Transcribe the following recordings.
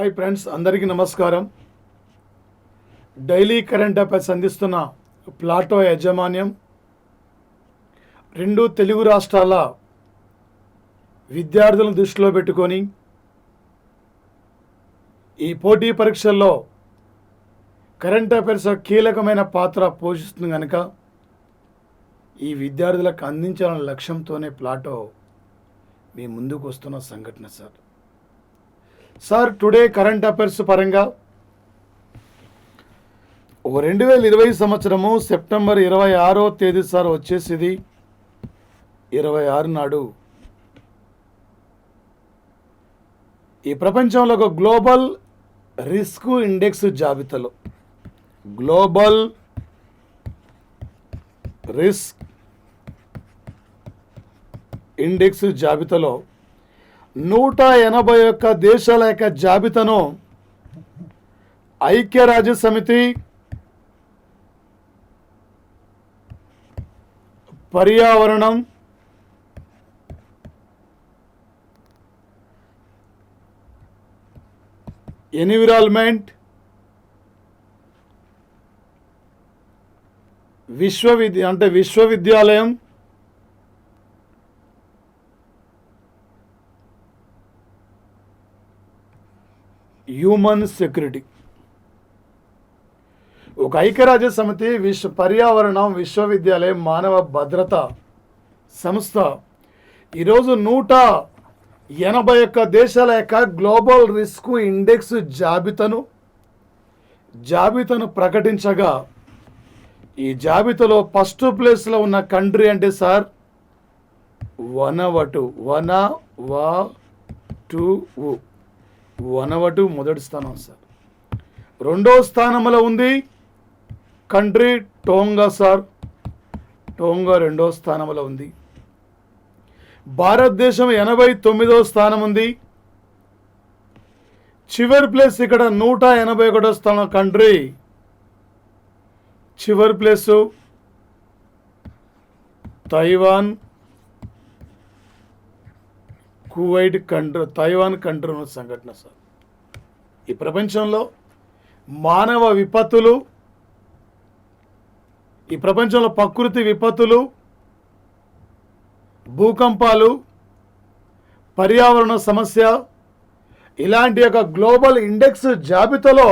Hi friends, అందరికీ నమస్కారం. Daily current affairs అందిస్తున్న ప్లాటో యాజమాన్యం రెండు తెలుగు రాష్ట్రాల విద్యార్థులను దృష్టిలో పెట్టుకొని ఈ పోటీ పరీక్షల్లో కరెంట్ అఫైర్స్ కీలకమైన పాత్ర పోషిస్తుంది కనుక ఈ విద్యార్థులకు అందించాలనే లక్ష్యంతోనే ప్లాటో మీ ముందుకు వస్తున్న సంఘటన సార్ టుడే కరెంట్ అఫైర్స్ పరంగా 2020 సంవత్సరము సెప్టెంబర్ 26వ తేదీ సార్ వచ్చేసింది. 26 నాడు ఈ ప్రపంచంలో ఒక గ్లోబల్ రిస్క్ ఇండెక్స్ జాబితాలో గ్లోబల్ రిస్క్ ఇండెక్స్ జాబితాలో 181 దేశాల యొక్క జాబితాను ఐక్యరాజ్య సమితి పర్యావరణం ఎన్విరాన్మెంట్ విశ్వవిద్యాలయం హ్యూమన్ సెక్యూరిటీ ఒక ఐక్యరాజ్య సమితి పర్యావరణం విశ్వవిద్యాలయం మానవ భద్రత సంస్థ ఈరోజు 181 దేశాల యొక్క గ్లోబల్ రిస్క్ ఇండెక్స్ జాబితాను ప్రకటించగా ఈ జాబితాలో ఫస్ట్ ప్లేస్లో ఉన్న కంట్రీ అంటే సార్ వనవటు మొదటి స్థానం సార్. రెండవ స్థానంలో ఉంది కంట్రీ టోంగా సార్. టోంగా రెండవ స్థానంలో ఉంది. భారతదేశం 89వ స్థానం ఉంది. చివరి ప్లేస్ ఇక్కడ 181వ స్థానం కంట్రీ చివరి place Taiwan Kuwait country Taiwan country ఉన్న సంఘటన సార్. ఈ ప్రపంచంలో మానవ విపత్తులు, ఈ ప్రపంచంలో ప్రకృతి విపత్తులు, భూకంపాలు, పర్యావరణ సమస్య ఇలాంటి ఒక గ్లోబల్ ఇండెక్స్ జాబితాలో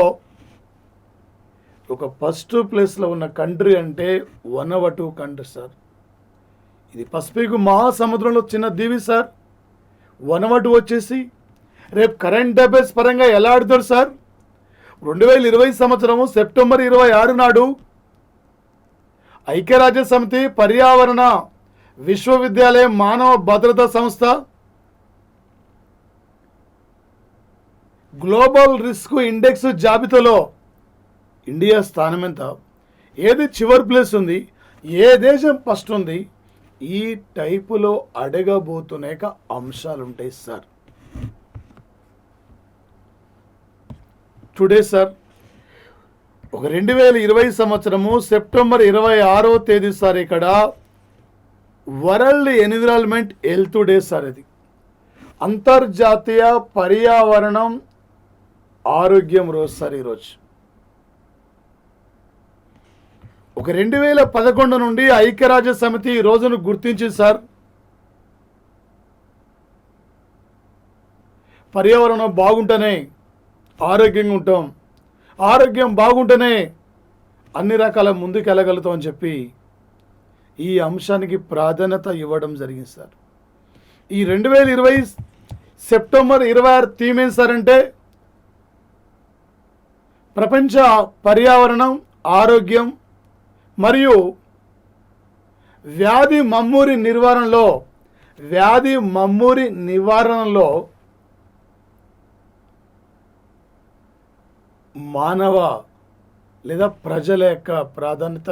ఒక ఫస్ట్ ప్లేస్లో ఉన్న కంట్రీ అంటే వనవటు కంట్రీ సార్. ఇది పసిఫిక్ మహాసముద్రంలో చిన్న దీవి సార్. వనవటు వచ్చేసి రేపు కరెంట్ అఫైర్స్ పరంగా ఎలా ఆడుతారు సార్? 2020 సంవత్సరము సెప్టెంబర్ 26 నాడు ఐక్యరాజ్య సమితి పర్యావరణ విశ్వవిద్యాలయం మానవ భద్రతా సంస్థ గ్లోబల్ రిస్క్ ఇండెక్స్ జాబితాలో ఇండియా స్థానం ఎంత, ఏది చివరి ప్లేస్ ఉంది, ఏ దేశం ఫస్ట్ ఉంది, ఈ టైపులో అడగబోతునేక అంశాలు ఉంటాయి సార్. టుడే సార్ 2020 సంవత్సరము సెప్టెంబర్ 26వ తేదీ సార్ ఇక్కడ world environment health day sir. ఇది అంతర్జాతీయ పర్యావరణం ఆరోగ్యం రోజు సార్. ఈరోజు 2011 నుండి ఐక్యరాజ్య సమితి ఈ రోజును గుర్తించింది సార్. పర్యావరణం బాగుంటేనే ఆరోగ్యంగా ఉంటాం, ఆరోగ్యం బాగుంటేనే అన్ని రకాల ముందుకు వెళ్ళగలుగుతాం అని చెప్పి ఈ అంశానికి ప్రాధాన్యత ఇవ్వడం జరిగింది సార్. ఈ 2020 సెప్టెంబర్ 26 థీమ్ ఏం సార్ అంటే ప్రపంచ పర్యావరణం ఆరోగ్యం మరియు వ్యాధి మమ్మూరి నివారణలో మానవ లేదా ప్రజల యొక్క ప్రాధాన్యత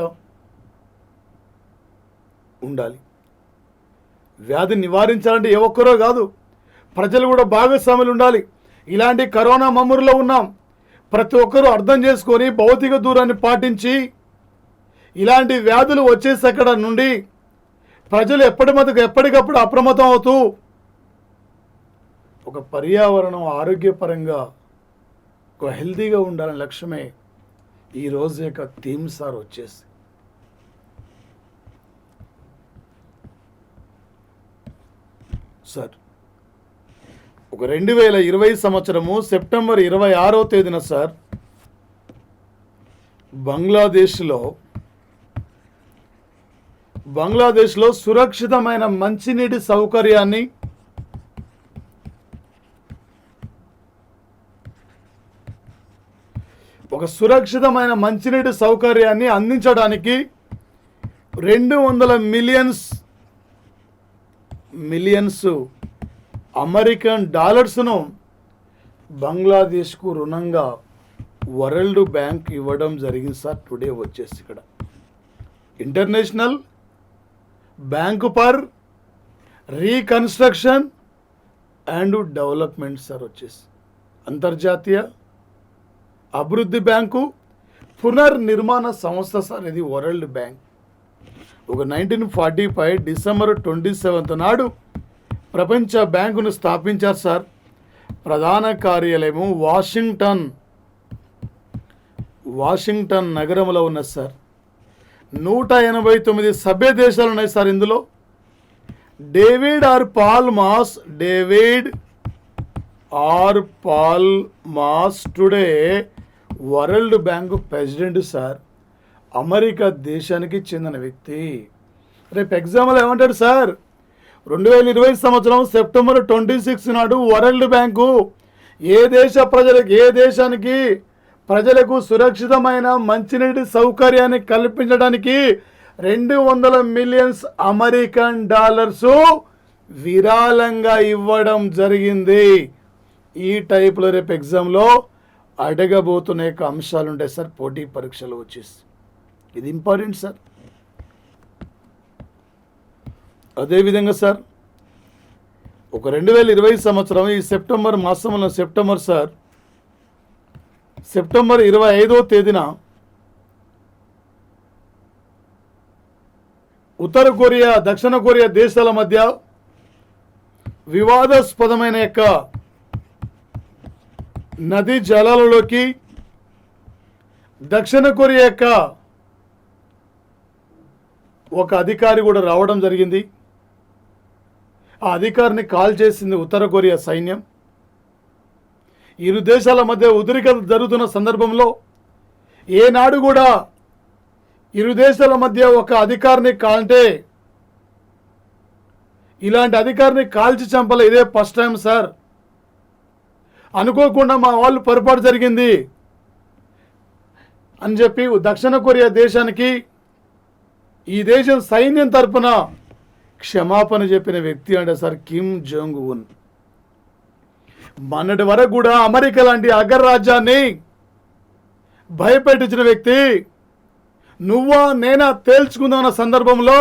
ఉండాలి. వ్యాధి నివారించాలంటే ఏ ఒక్కరో కాదు, ప్రజలు కూడా భాగస్వాములు ఉండాలి. ఇలాంటి కరోనా మమ్మూరిలో ఉన్నాం. ప్రతి ఒక్కరూ అర్థం చేసుకొని భౌతిక దూరాన్ని పాటించి ఇలాంటి వ్యాధులు వచ్చేసక్కడ నుండి ప్రజలు ఎప్పటికప్పుడు అప్రమత్తం అవుతూ ఒక పర్యావరణం ఆరోగ్యపరంగా ఒక హెల్తీగా ఉండాలనే లక్ష్యమే ఈ రోజు యొక్క థీమ్ సార్ వచ్చేసి. సార్ ఒక 2020 సంవత్సరము సెప్టెంబర్ 26వ తేదీన సార్ బంగ్లాదేశ్లో సురక్షితమైన మంచినీటి సౌకర్యాన్ని అందించడానికి 200 మిలియన్స్ అమెరికన్ డాలర్స్ను బంగ్లాదేశ్కు రుణంగా వరల్డ్ బ్యాంక్ ఇవ్వడం జరిగింది సార్. టుడే వచ్చేసి ఇక్కడ international bank for reconstruction and development sir వచ్చేసి అంతర్జాతీయ అభివృద్ధి బ్యాంకు పునర్నిర్మాణ సంస్థ సార్ ఇది వరల్డ్ బ్యాంక్. ఒక 1945 డిసెంబర్ 27 నాడు ప్రపంచ బ్యాంకును స్థాపించారు సార్. ప్రధాన కార్యాలయము వాషింగ్టన్ నగరంలో ఉన్నది సార్. 189 సభ్య దేశాలు ఉన్నాయి సార్. ఇందులో David R Malpass today world bank president sir. America దేశానికి చెందిన వ్యక్తి. రేపు ఎగ్జామ్లో ఏమంటాడు సార్, 2020 సంవత్సరం సెప్టెంబర్ 26 నాడు వరల్డ్ బ్యాంకు ఏ దేశానికి ప్రజలకు సురక్షితమైన మంచినీటి సౌకర్యాన్ని కల్పించడానికి 200 మిలియన్స్ అమెరికన్ డాలర్స్ విరాళంగా ఇవ్వడం జరిగింది. ఈ టైప్లో రేపు ఎగ్జామ్లో అడగబోతున్న యొక్క అంశాలు ఉంటాయి సార్. పోటీ పరీక్షలు వచ్చేసి ఇది ఇంపార్టెంట్ సార్. అదేవిధంగా సార్ ఒక 2020 సంవత్సరం ఈ సెప్టెంబర్ మాసంలో సెప్టెంబర్ 25వ తేదీన ఉత్తర కొరియా దక్షిణ కొరియా దేశాల మధ్య వివాదాస్పదమైన యొక్క నదీ జలాలలోకి దక్షిణ కొరియా యొక్క ఒక అధికారి కూడా రావడం జరిగింది. ఆ అధికారిని కాల్ చేసింది ఉత్తర కొరియా సైన్యం. ఇరు దేశాల మధ్య ఉద్రిక్తత జరుగుతున్న సందర్భంలో ఏనాడు కూడా ఇరు దేశాల మధ్య ఒక అధికారిని కాల్టే ఇలాంటి అధికారిని కాల్చి చంపలే. ఇదే ఫస్ట్ టైం సార్. అనుకోకుండా మా వాళ్ళు పొరపాటు జరిగింది అని చెప్పి దక్షిణ కొరియా దేశానికి ఈ దేశం సైన్యం తరపున క్షమాపణ చెప్పిన వ్యక్తి అంటే సార్ కిమ్ జోంగ్ ఉన్. మొన్నటి వరకు కూడా అమెరికా లాంటి అగ్రరాజ్యాన్ని భయపెట్టించిన వ్యక్తి నువ్వా నేనా తేల్చుకుందామన్న సందర్భంలో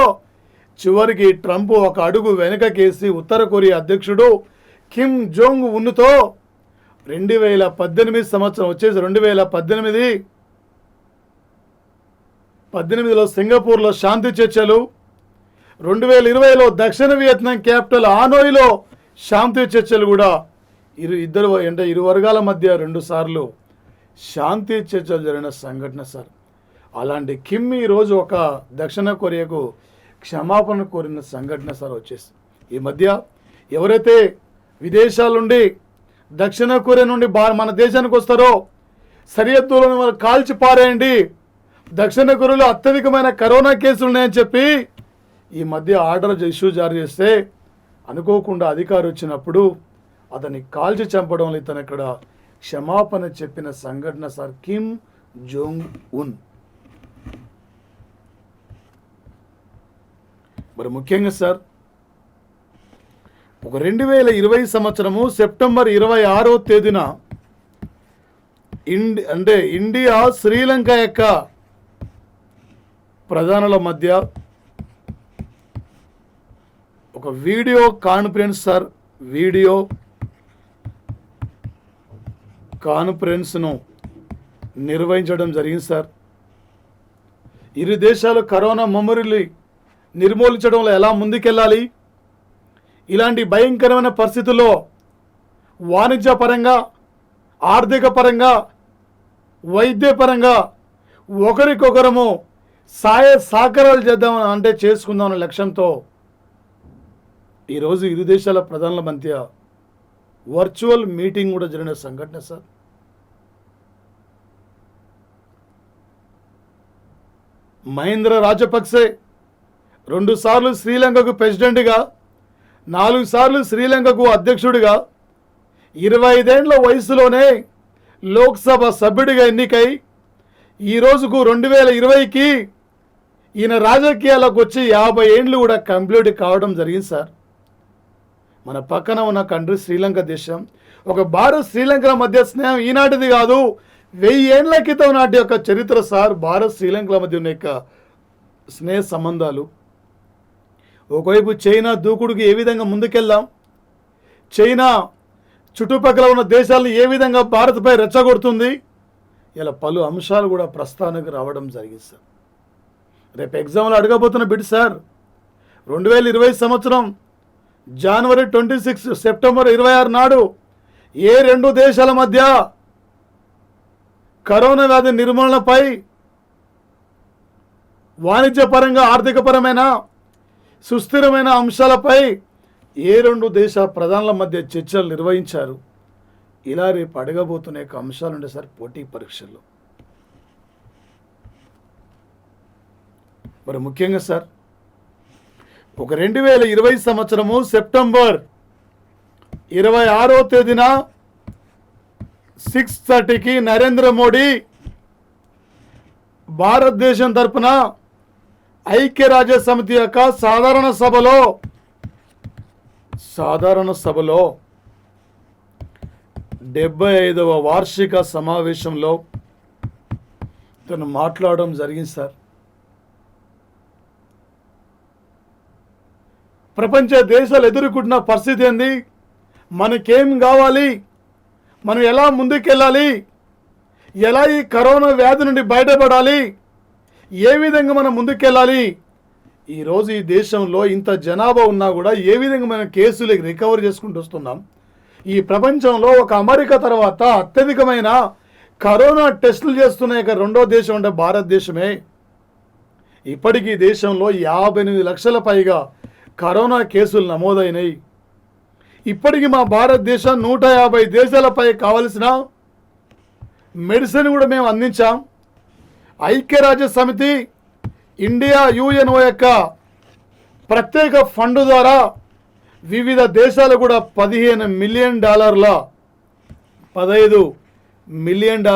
చివరికి ట్రంప్ ఒక అడుగు వెనకకేసి ఉత్తర కొరియా అధ్యక్షుడు కిమ్ జోంగ్ ఉన్తో 2018 సంవత్సరం వచ్చేసి 2018లో సింగపూర్లో శాంతి చర్చలు, 2020లో దక్షిణ వియత్నాం క్యాపిటల్ హనోయ్లో శాంతి చర్చలు కూడా ఇరు వర్గాల మధ్య 2 సార్లు శాంతి చర్చలు జరిగిన సంఘటన సార్. అలాంటి కిమ్ ఈరోజు ఒక దక్షిణ కొరియాకు క్షమాపణ కోరిన సంఘటన సార్ వచ్చేసి. ఈ మధ్య ఎవరైతే విదేశాల నుండి దక్షిణ కొరియా నుండి మన దేశానికి వస్తారో సరిహద్దులను వాళ్ళు కాల్చి పారేయండి, దక్షిణ కొరియాలో అత్యధికమైన కరోనా కేసులు ఉన్నాయని చెప్పి ఈ మధ్య ఆర్డర్ ఇష్యూ జారీ చేస్తే అనుకోకుండా అధికారి వచ్చినప్పుడు అతన్ని కాల్చి చంపడంలో ఇతను ఇక్కడ క్షమాపణ చెప్పిన సంఘటన సార్ కిమ్ జోంగ్ ఉన్. మరి ముఖ్యంగా సార్ ఒక 2020 సంవత్సరము సెప్టెంబర్ 26వ తేదీన ఇండియా శ్రీలంక యొక్క ప్రధానుల మధ్య ఒక వీడియో కాన్ఫరెన్స్ను నిర్వహించడం జరిగింది సార్. ఇరు దేశాలు కరోనా మమ్మరిని నిర్మూలించడంలో ఎలా ముందుకెళ్ళాలి, ఇలాంటి భయంకరమైన పరిస్థితుల్లో వాణిజ్యపరంగా ఆర్థిక పరంగా, వైద్యపరంగా ఒకరికొకరము సహకారాలు చేద్దామని అంటే చేసుకుందామనే లక్ష్యంతో ఈరోజు ఇరు దేశాల ప్రధానుల మధ్య వర్చువల్ మీటింగ్ కూడా జరిగిన సంఘటన సార్. మహేంద్ర రాజపక్సే 2 సార్లు శ్రీలంకకు ప్రెసిడెంట్గా, 4 సార్లు శ్రీలంకకు అధ్యక్షుడిగా, 25 ఏళ్ల వయసులోనే లోక్సభ సభ్యుడిగా ఎన్నికై ఈ రోజుకు 2020కి ఈయన రాజకీయాలకు వచ్చి 50 ఏండ్లు కూడా కంప్లీట్ కావడం జరిగింది సార్. మన పక్కన ఉన్న కంట్రీ శ్రీలంక దేశం. ఒక భారత్ శ్రీలంకల మధ్య స్నేహం ఈనాటిది కాదు, 1000 ఏండ్ల క్రితం నాటి యొక్క చరిత్ర సార్. భారత్ శ్రీలంకల మధ్య ఉన్న యొక్క స్నేహ సంబంధాలు. ఒకవైపు చైనా దూకుడుకి ఏ విధంగా ముందుకెళ్దాం, చైనా చుట్టుపక్కల ఉన్న దేశాలను ఏ విధంగా భారత్పై రెచ్చగొడుతుంది, ఇలా పలు అంశాలు కూడా ప్రస్తావనకు రావడం జరిగింది సార్. రేపు ఎగ్జామ్లో అడగబోతున్న బిడ్ సార్, 2020 సంవత్సరం జనవరి 26 సెప్టెంబర్ 26 నాడు ఏ 2 దేశాల మధ్య కరోనా వ్యాధి నిర్మూలనపై వాణిజ్యపరంగా, ఆర్థికపరమైన, సుస్థిరమైన అంశాలపై ఏ 2 దేశ ప్రధానుల మధ్య చర్చలు నిర్వహించారు. ఇలా రేపు అడగబోతున్న యొక్క అంశాలు ఉండే సార్ పోటీ పరీక్షల్లో. మరి ముఖ్యంగా సార్, ఒక 2020 సంవత్సరము సెప్టెంబర్ 26వ తేదీన 6:30కి నరేంద్ర మోడీ భారతదేశం తరపున ఐక్యరాజ్య సమితి యొక్క సాధారణ సభలో 75వ వార్షిక సమావేశంలో తను మాట్లాడడం జరిగింది సార్. ప్రపంచ దేశాలు ఎదుర్కొంటున్న పరిస్థితి ఏంది, మనకేం కావాలి, మనం ఎలా ముందుకెళ్ళాలి, ఎలా ఈ కరోనా వ్యాధి నుండి బయటపడాలి, ఏ విధంగా మనం ముందుకెళ్ళాలి, ఈరోజు ఈ దేశంలో ఇంత జనాభా ఉన్నా కూడా ఏ విధంగా మనం కేసులు రికవర్ చేసుకుంటూ వస్తున్నాం. ఈ ప్రపంచంలో ఒక అమెరికా తర్వాత అత్యధికమైన కరోనా టెస్టులు చేస్తున్న యొక్క 2వ దేశం అంటే భారతదేశమే. ఇప్పటికీ దేశంలో 58 లక్షల పైగా కరోనా కేసులు నమోదైనాయి. ఇప్పటికీ మా భారతదేశం 150 దేశాలపై కావలసిన మెడిసిన్ కూడా మేము అందించాం. ఐక్యరాజ్య సమితి, ఇండియా, యుఎన్ఓ యొక్క ప్రత్యేక ఫండ్ ద్వారా వివిధ దేశాలు కూడా $15 మిలియన్, $15 మిలియన్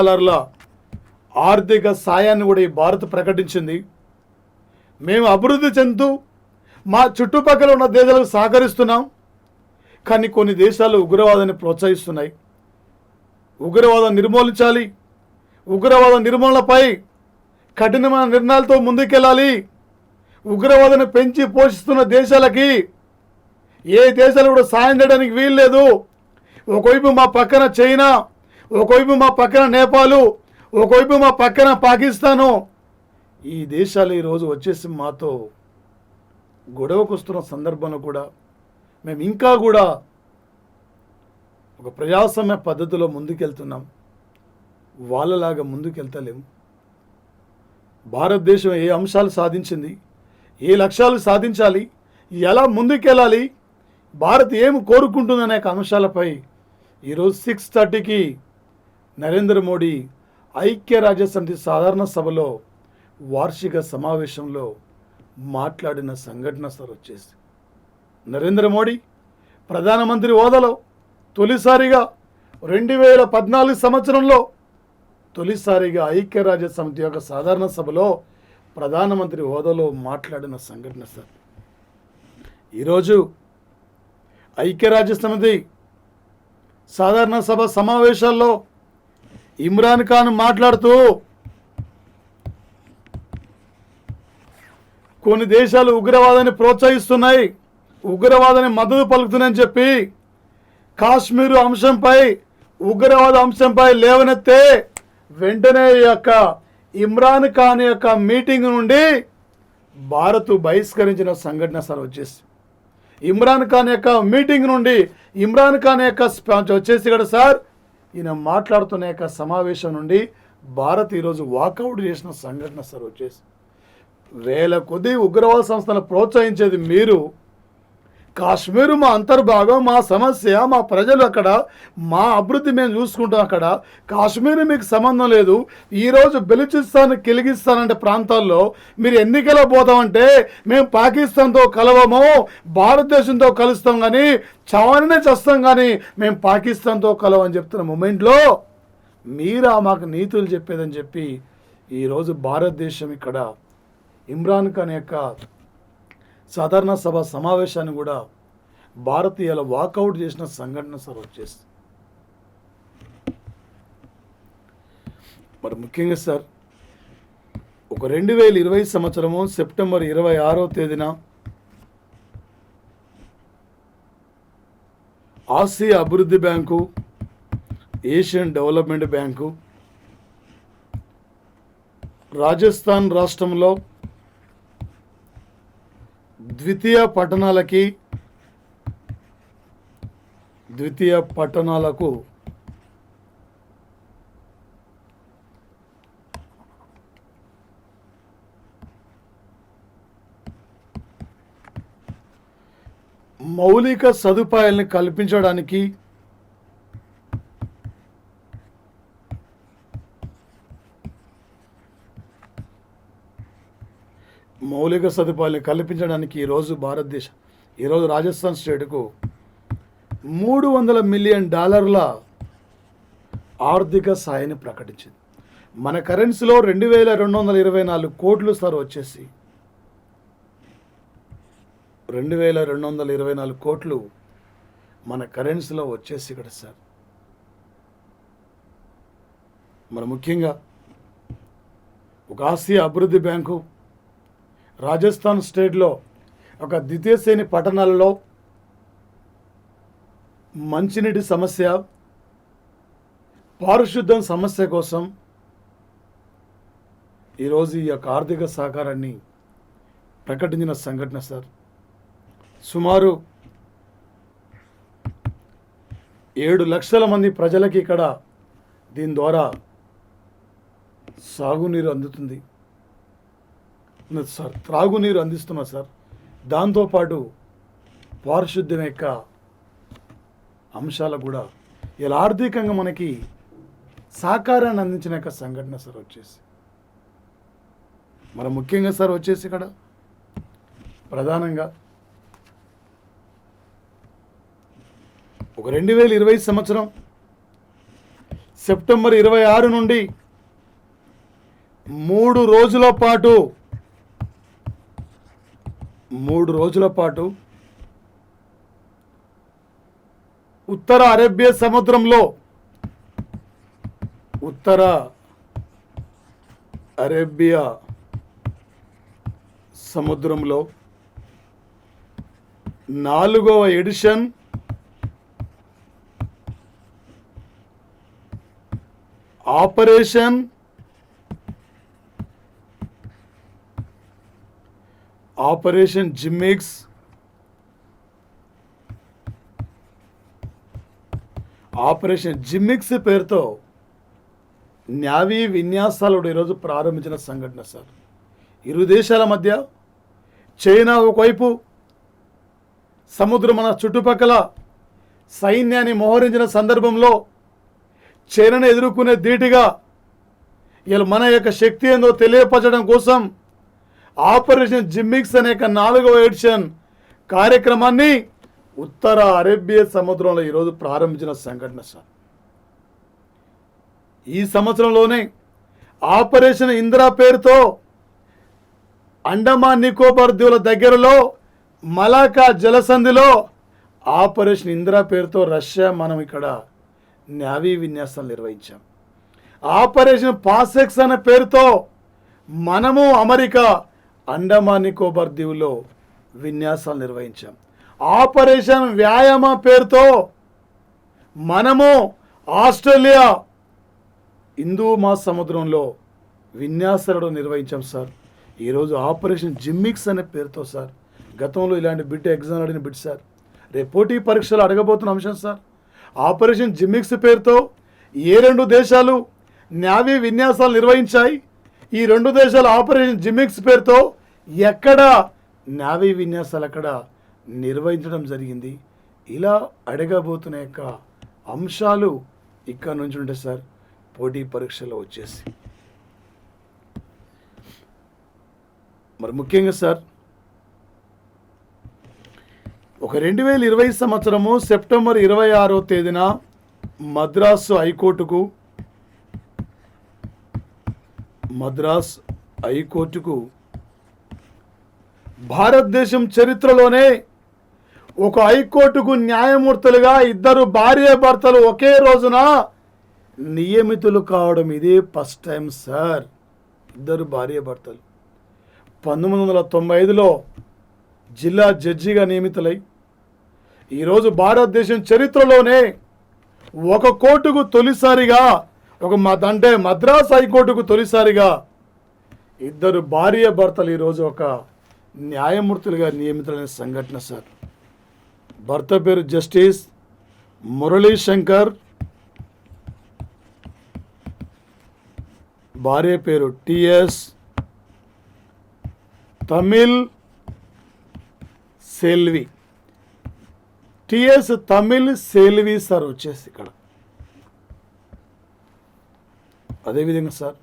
ఆర్థిక సాయాన్ని కూడా ఈ భారత్ ప్రకటించింది. మేము అభివృద్ధి చెందుతూ మా చుట్టుపక్కల ఉన్న దేశాలకు సహకరిస్తున్నాం. కానీ కొన్ని దేశాలు ఉగ్రవాదాన్ని ప్రోత్సహిస్తున్నాయి. ఉగ్రవాదం నిర్మూలించాలి, ఉగ్రవాద నిర్మూలనపై కఠినమైన నిర్ణయాలతో ముందుకెళ్ళాలి. ఉగ్రవాదాన్ని పెంచి పోషిస్తున్న దేశాలకి ఏ దేశాలు కూడా సాయం చేయడానికి వీల్లేదు. ఒకవైపు మా పక్కన చైనా, ఒకవైపు మా పక్కన నేపాల్, ఒకవైపు మా పక్కన పాకిస్తాను. ఈ దేశాలు ఈరోజు వచ్చేసి మాతో గొడవకు వస్తున్న సందర్భంలో కూడా మేము ఇంకా కూడా ఒక ప్రజాస్వామ్య పద్ధతిలో ముందుకెళ్తున్నాం. వాళ్ళలాగా ముందుకెళ్తలేము. భారతదేశం ఏ అంశాలు సాధించింది, ఏ లక్ష్యాలు సాధించాలి, ఎలా ముందుకెళ్ళాలి, భారత్ ఏమి కోరుకుంటుందనే అంశాలపై ఈరోజు 6:30కి నరేంద్ర మోడీ ఐక్యరాజ్య సమితి సాధారణ సభలో వార్షిక సమావేశంలో మాట్లాడిన సంఘటన సార్ వచ్చేసి నరేంద్ర మోడీ ప్రధానమంత్రి హోదాలో తొలిసారిగా 2014 సంవత్సరంలో తొలిసారిగా ఐక్యరాజ్య సమితి యొక్క సాధారణ సభలో ప్రధానమంత్రి హోదాలో మాట్లాడిన సంఘటన సార్. ఈరోజు ఐక్యరాజ్య సమితి సాధారణ సభ సమావేశాల్లో ఇమ్రాన్ ఖాన్ మాట్లాడుతూ కొన్ని దేశాలు ఉగ్రవాదాన్ని ప్రోత్సహిస్తున్నాయి, ఉగ్రవాదాన్ని మద్దతు పలుకుతున్నాయని చెప్పి కాశ్మీర్ అంశంపై, ఉగ్రవాద అంశంపై లేవనెత్తే వెంటనే యొక్క ఇమ్రాన్ ఖాన్ యొక్క మీటింగ్ నుండి భారత్ బహిష్కరించిన సంఘటన సార్ వచ్చేసి ఇమ్రాన్ ఖాన్ యొక్క మీటింగ్ నుండి ఇమ్రాన్ ఖాన్ యొక్క వచ్చేసి ఇక్కడ సార్ ఈయన మాట్లాడుతున్న యొక్క సమావేశం నుండి భారత్ ఈరోజు వాకౌట్ చేసిన సంఘటన సార్ వచ్చేసి వేల కొద్ది ఉగ్రవాద సంస్థలను ప్రోత్సహించేది మీరు. కాశ్మీరు మా అంతర్భాగం, మా సమస్య, మా ప్రజలు అక్కడ, మా అభివృద్ధి మేము చూసుకుంటాం అక్కడ. కాశ్మీర్ మీకు సంబంధం లేదు. ఈరోజు బెలూచిస్తాన్, కిర్గిస్థాన్ అంటే ప్రాంతాల్లో మీరు ఎన్నికల పోతామంటే మేము పాకిస్తాన్తో కలవము, భారతదేశంతో కలుస్తాం, కానీ చావననే చేస్తాం, కానీ మేము పాకిస్తాన్తో కలవని చెప్తున్న మూమెంట్లో మీరా మాకు నీతులు చెప్పేదని చెప్పి ఈరోజు భారతదేశం ఇక్కడ ఇమ్రాన్ ఖాన్ యొక్క సాధారణ సభ సమావేశాన్ని కూడా భారతీయుల వాకౌట్ చేసిన సంఘటన సార్ వచ్చేసి. మరి ముఖ్యంగా సార్ ఒక 2020 సంవత్సరము సెప్టెంబర్ 26వ తేదీన ఆసియా అభివృద్ధి bank, Asian development bank Rajasthan రాష్ట్రంలో ద్వితీయ పట్టణాలకు మౌలిక సదుపాయాలను కల్పించడానికి ఈరోజు రాజస్థాన్ స్టేట్కు $300 మిలియన్ ఆర్థిక సాయాన్ని ప్రకటించింది. మన కరెన్సీలో 2224 కోట్లు సార్ వచ్చేసి 2224 కోట్లు మన కరెన్సీలో వచ్చేసి ఇక్కడ సార్. మరి ముఖ్యంగా ఒక ఆసియా అభివృద్ధి బ్యాంకు రాజస్థాన్ స్టేట్లో ఒక ద్వితీయ శ్రేణి పట్టణాలలో మంచినీటి సమస్య, పారిశుద్ధ్యం సమస్య కోసం ఈరోజు ఈ యొక్క ఆర్థిక సహకారాన్ని ప్రకటించిన సంఘటన సార్. సుమారు 7 లక్షల మంది ప్రజలకి ఇక్కడ దీని ద్వారా సాగునీరు అందుతుంది సార్, త్రాగునీరు అందిస్తున్నారు సార్. దాంతోపాటు పారిశుద్ధ్యం యొక్క అంశాలు కూడా ఇలా ఆర్థికంగా మనకి సహకారాన్ని అందించిన యొక్క సంఘటన సార్ వచ్చేసి. మరి ముఖ్యంగా సార్ వచ్చేసి ఇక్కడ ప్రధానంగా ఒక 2020 సంవత్సరం సెప్టెంబర్ 26 నుండి 3 రోజుల పాటు ఉత్తర అరేబియా సముద్రంలో 4వ ఎడిషన్ ఆపరేషన్ జిమ్మిక్స్ పేరుతో న్యావీ విన్యాసాలు ఈరోజు ప్రారంభించిన సంఘటన సార్. ఇరు దేశాల మధ్య చైనా ఒకవైపు సముద్రం మన చుట్టుపక్కల సైన్యాన్ని మోహరించిన సందర్భంలో చైనాను ఎదుర్కొనే ధీటుగా ఇలా మన యొక్క శక్తి ఏందో తెలియపరచడం కోసం ఆపరేషన్ జిమ్మిక్స్ అనే 4వ ఎడిషన్ కార్యక్రమాన్ని ఉత్తర అరేబియా సముద్రంలో ఈరోజు ప్రారంభించిన సంఘటన సార్. ఈ సంవత్సరంలోనే ఆపరేషన్ ఇందిరా పేరుతో అండమాన్ నికోబార్ దీవుల దగ్గరలో మలాకా జలసంధిలో ఆపరేషన్ ఇందిరా పేరుతో రష్యా మనం ఇక్కడ న్యావీ విన్యాసాలు నిర్వహించాం. ఆపరేషన్ పాసెక్స్ అనే పేరుతో మనము అమెరికా అండమాన్ నికోబార్ దీవుల్లో విన్యాసాలు నిర్వహించాం. ఆపరేషన్ వ్యాయామ పేరుతో మనము ఆస్ట్రేలియా హిందూ మహాసముద్రంలో విన్యాసాలు నిర్వహించాం సార్. ఈరోజు ఆపరేషన్ జిమ్మిక్స్ అనే పేరుతో సార్, గతంలో ఇలాంటి బిట్ ఎగ్జామ్ అడిగిన బిట్ సార్, రేపు పోటీ పరీక్షలు అడగబోతున్న అంశం సార్. ఆపరేషన్ జిమ్మిక్స్ పేరుతో ఏ రెండు దేశాలు నావీ విన్యాసాలు నిర్వహించాయి? ఈ రెండు దేశాల ఆపరేషన్ జిమిక్స్ పేరుతో ఎక్కడ నావీ విన్యాసాలు అక్కడ నిర్వహించడం జరిగింది? ఇలా అడగబోతున్న యొక్క అంశాలు ఇక్కడ నుంచి ఉంటాయి సార్ పోటీ పరీక్షలో వచ్చేసి. మరి ముఖ్యంగా సార్ ఒక 2020 సంవత్సరము సెప్టెంబర్ 26వ తేదీన మద్రాస్ హైకోర్టుకు భారతదేశం చరిత్రలోనే ఒక హైకోర్టుకు న్యాయమూర్తులుగా ఇద్దరు భార్యాభర్తలు ఒకే రోజున నియమితులు కావడం ఇదే ఫస్ట్ టైం సార్. ఇద్దరు భార్యాభర్తలు 1995లో జిల్లా జడ్జిగా నియమితులై ఈరోజు భారతదేశం చరిత్రలోనే ఒక కోర్టుకు తొలిసారిగా అంటే మద్రాస్ హైకోర్టుకు తొలిసారిగా ఇద్దరు భార్యాభర్తలు ఈరోజు ఒక న్యాయమూర్తులుగా నియమితులైన సంఘటన సార్. భర్త పేరు జస్టిస్ మురళీ శంకర్, భార్య పేరు TS Tamil Selvi. TS Tamil Selvi sir వచ్చేసి ఇక్కడ. అదేవిధంగా సార్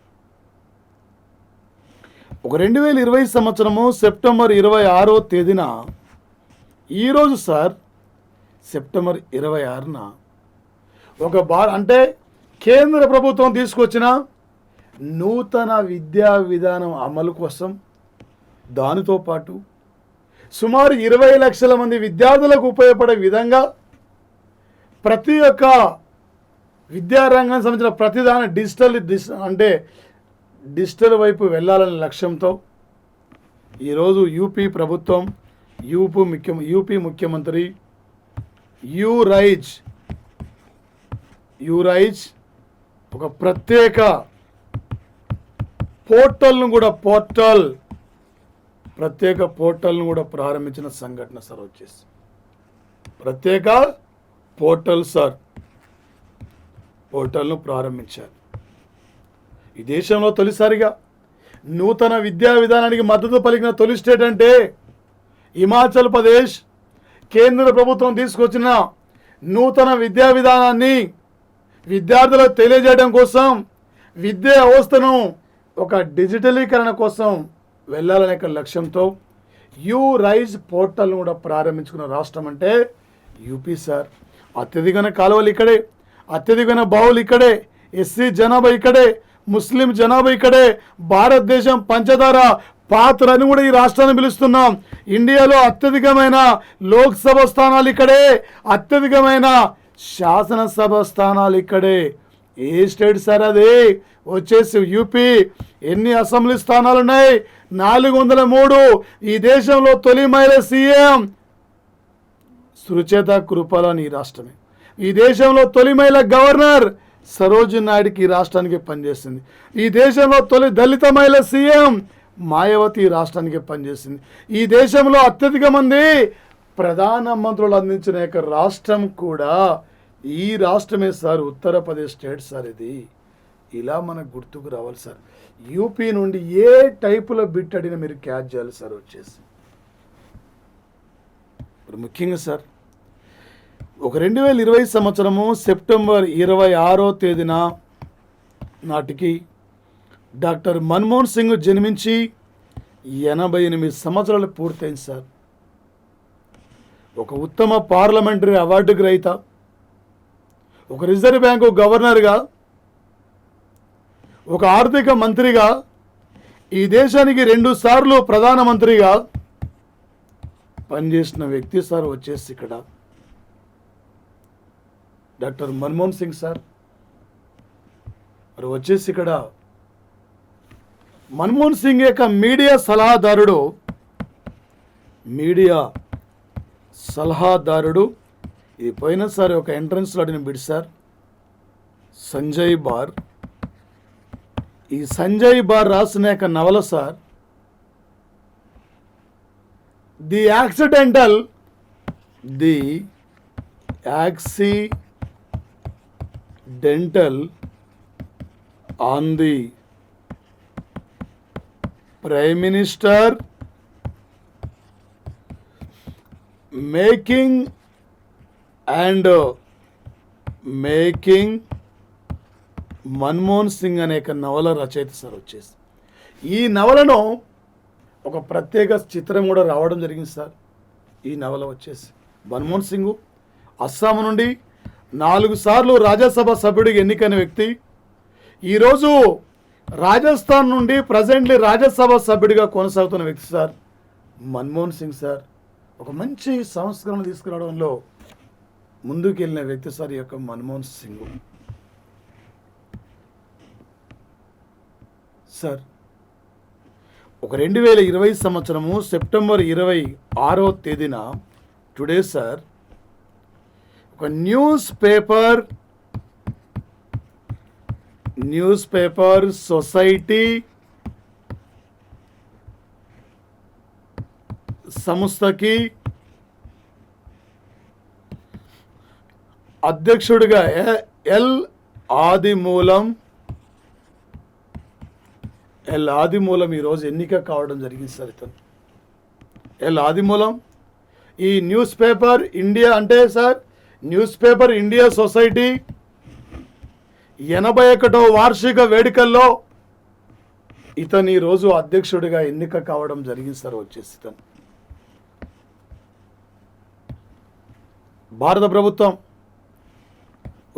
ఒక 2020 సంవత్సరము సెప్టెంబర్ 26వ తేదీన ఈరోజు సార్ సెప్టెంబర్ 26న అంటే కేంద్ర ప్రభుత్వం తీసుకొచ్చిన నూతన విద్యా విధానం అమలు కోసం దానితో పాటు సుమారు 20 లక్షల మంది విద్యార్థులకు ఉపయోగపడే విధంగా ప్రతి ఒక్క విద్యారంగానికి సంబంధించిన ప్రతిదాని డిజిటల్ వైపు వెళ్ళాలనే లక్ష్యంతో ఈరోజు యూపీ ప్రభుత్వం యూపీ ముఖ్యమంత్రి యూరైజ్ ఒక ప్రత్యేక పోర్టల్ను కూడా ప్రారంభించిన సంఘటన సార్ వచ్చేసి. ప్రత్యేక పోర్టల్ను ప్రారంభించారు. ఈ దేశంలో తొలిసారిగా నూతన విద్యా విధానానికి మద్దతు పలికిన తొలి స్టేట్ అంటే హిమాచల్ ప్రదేశ్. కేంద్ర ప్రభుత్వం తీసుకొచ్చిన నూతన విద్యా విధానాన్ని విద్యార్థులకు తెలియజేయడం కోసం, విద్యా వ్యవస్థను ఒక డిజిటలీకరణ కోసం వెళ్ళాలనే లక్ష్యంతో రైజ్ పోర్టల్ను కూడా ప్రారంభించుకున్న రాష్ట్రం అంటే యూపీ సార్. అత్యధికమైన కాలువలు ఇక్కడే, అత్యధికమైన బావులు ఇక్కడే, ఎస్సీ జనాభా ఇక్కడే, ముస్లిం జనాభా ఇక్కడే, భారతదేశం పంచదార పాత్రని కూడా ఈ రాష్ట్రాన్ని పిలుస్తున్నాం. ఇండియాలో అత్యధికమైన లోక్సభ స్థానాలు ఇక్కడే, అత్యధికమైన శాసనసభ స్థానాలు ఇక్కడే. ఏ స్టేట్ సార్ అది? వచ్చేసి యూపీ. ఎన్ని అసెంబ్లీ స్థానాలు ఉన్నాయి? 403. ఈ దేశంలో తొలి మహిళ సీఎం సుచేత కృపాలని ఈ రాష్ట్రమే. ఈ దేశంలో తొలి మహిళ గవర్నర్ సరోజిని నాయుడుకి ఈ రాష్ట్రానికి పనిచేసింది. ఈ దేశంలో తొలి దళిత మహిళ సీఎం మాయావతి ఈ రాష్ట్రానికి పనిచేసింది. ఈ దేశంలో అత్యధిక మంది ప్రధానమంత్రులు అందించిన యొక్క రాష్ట్రం కూడా ఈ రాష్ట్రమే సార్. ఉత్తరప్రదేశ్ స్టేట్ సార్ ఇది. ఇలా మనకు గుర్తుకు రావాలి సార్. యూపీ నుండి ఏ టైపులో బిట్ అడిగినా మీరు క్యాచ్ చేయాలి సార్ వచ్చేసి. ఇప్పుడు ముఖ్యంగా సార్ ఒక 2020 సంవత్సరము సెప్టెంబర్ 26వ తేదీన నాటికి డాక్టర్ మన్మోహన్ సింగ్ జన్మించి 88 సంవత్సరాలు పూర్తయింది సార్. ఒక ఉత్తమ పార్లమెంటరీ అవార్డు గ్రహీత, ఒక రిజర్వ్ బ్యాంకు గవర్నర్గా, ఒక ఆర్థిక మంత్రిగా, ఈ దేశానికి 2 సార్లు ప్రధానమంత్రిగా పనిచేసిన వ్యక్తి సార్ వచ్చేసి ఇక్కడ డాక్టర్ మన్మోహన్ సింగ్ సార్. మరి వచ్చేసి ఇక్కడ మన్మోహన్ సింగ్ యొక్క మీడియా సలహాదారుడు ఇది పోయినసారి ఒక ఎంట్రన్స్లో అడిగిన బిడ్ సార్ సంజయ్ బార్. ఈ సంజయ్ బార్ రాసిన యొక్క నవల sir the dental on the Prime Minister making Manmohan Singh అనే నవల రచయిత సార్ వచ్చేసి. ఈ నవలను ఒక ప్రత్యేక చిత్రం కూడా రావడం జరిగింది సార్. ఈ నవల వచ్చేసి మన్మోహన్ సింగ్ అస్సాం నుండి 4 సార్లు రాజ్యసభ సభ్యుడిగా ఎన్నికైన వ్యక్తి. ఈరోజు రాజస్థాన్ నుండి ప్రజెంట్లీ రాజ్యసభ సభ్యుడిగా కొనసాగుతున్న వ్యక్తి సార్ మన్మోహన్ సింగ్ సార్. ఒక మంచి సంస్కరణ తీసుకురావడంలో ముందుకు వెళ్ళిన వ్యక్తి సార్ ఈ యొక్క మన్మోహన్ సింగ్ సార్. ఒక 2020 సంవత్సరము సెప్టెంబర్ 26వ తేదీన టుడే సార్ ఒక న్యూస్ పేపర్ సొసైటీ సంస్థకి అధ్యక్షుడిగా ఎల్ ఆదిమూలం ఈరోజు ఎన్నిక కావడం జరిగింది సార్. ఇతను ఎల్ ఆదిమూలం ఈ న్యూస్ పేపర్ ఇండియా అంటే sir news paper India society 81వ వార్షిక వేడుకల్లో ఇతను ఈరోజు అధ్యక్షుడిగా ఎన్నిక కావడం జరిగింది సార్. వచ్చేసి ఇతను భారత ప్రభుత్వం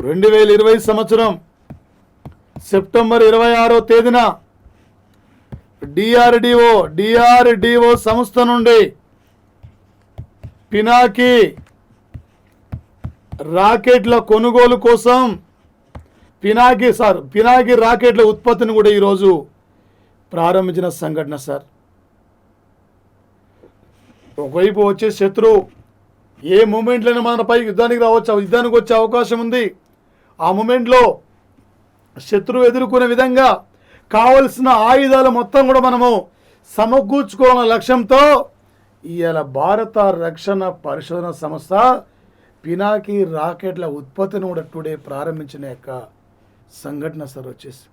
2020 సంవత్సరం సెప్టెంబర్ 26వ తేదీన డిఆర్డిఓ సంస్థ నుండి పినాకి రాకెట్ల కొనుగోలు కోసం పినాకి రాకెట్ల ఉత్పత్తిని కూడా ఈరోజు ప్రారంభించిన సంఘటన సార్. ఒకవైపు వచ్చే శత్రువు ఏ మూమెంట్లోనే మనపై యుద్ధానికి వచ్చే అవకాశం ఉంది. ఆ మూమెంట్లో శత్రువు ఎదుర్కొనే విధంగా కావలసిన ఆయుధాలు మొత్తం కూడా మనము సమకూర్చుకోవాలన్న లక్ష్యంతో ఇవాళ భారత రక్షణ పరిశోధన సంస్థ పినాకి రాకెట్ల ఉత్పత్తిని కూడా టుడే ప్రారంభించిన యొక్క సంఘటన సార్. వచ్చేసి